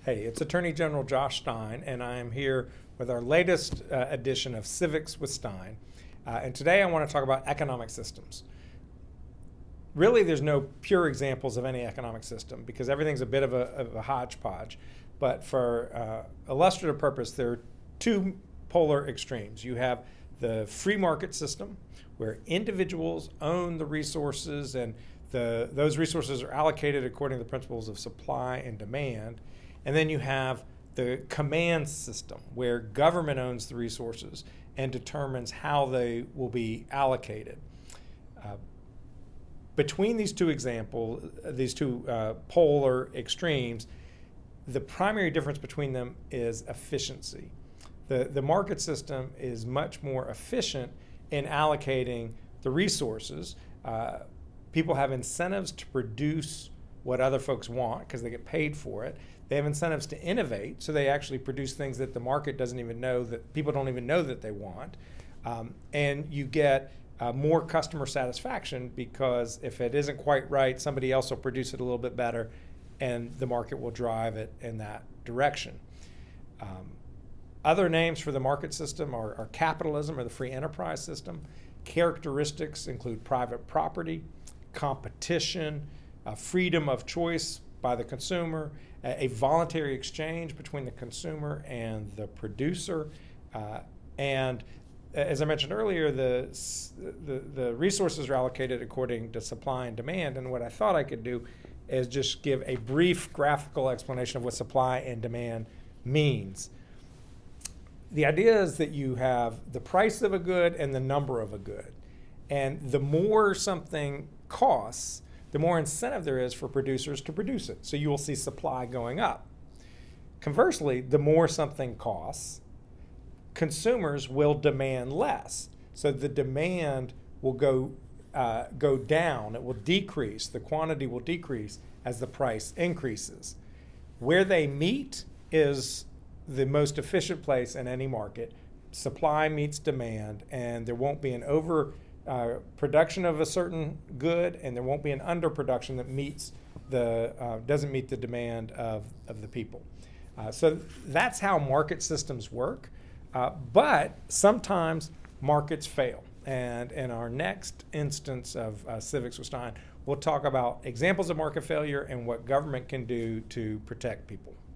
Hey, it's Attorney General Josh Stein, and I am here with our latest edition of Civics with Stein. And today I want to talk about economic systems. Really, there's no pure examples of any economic system because everything's a bit of a hodgepodge. But for illustrative purpose, there are two polar extremes. You have the free market system, where individuals own the resources and those resources are allocated according to the principles of supply and demand. And then you have the command system, where government owns the resources and determines how they will be allocated. Between these two examples, these two polar extremes, the primary difference between them is efficiency. The market system is much more efficient in allocating the resources. People have incentives to produce what other folks want because they get paid for it. They have incentives to innovate, so they actually produce things that the market doesn't even know, that people don't even know that they want. And you get more customer satisfaction because if it isn't quite right, somebody else will produce it a little bit better and the market will drive it in that direction. Other names for the market system are capitalism or the free enterprise system. Characteristics include private property, competition, freedom of choice by the consumer, a voluntary exchange between the consumer and the producer, and as I mentioned earlier, the resources are allocated according to supply and demand. And what I thought I could do is just give a brief graphical explanation of what supply and demand means. The idea is that you have the price of a good and the number of a good. And the more something costs, the more incentive there is for producers to produce it. So you will see supply going up. Conversely, the more something costs, consumers will demand less. So the demand will go down. It will decrease. The quantity will decrease as the price increases. Where they meet is the most efficient place in any market. Supply meets demand, and there won't be an production of a certain good, and there won't be an underproduction that doesn't meet the demand of the people. So that's how market systems work. But sometimes markets fail. And in our next instance of Civics with Stein, we'll talk about examples of market failure and what government can do to protect people.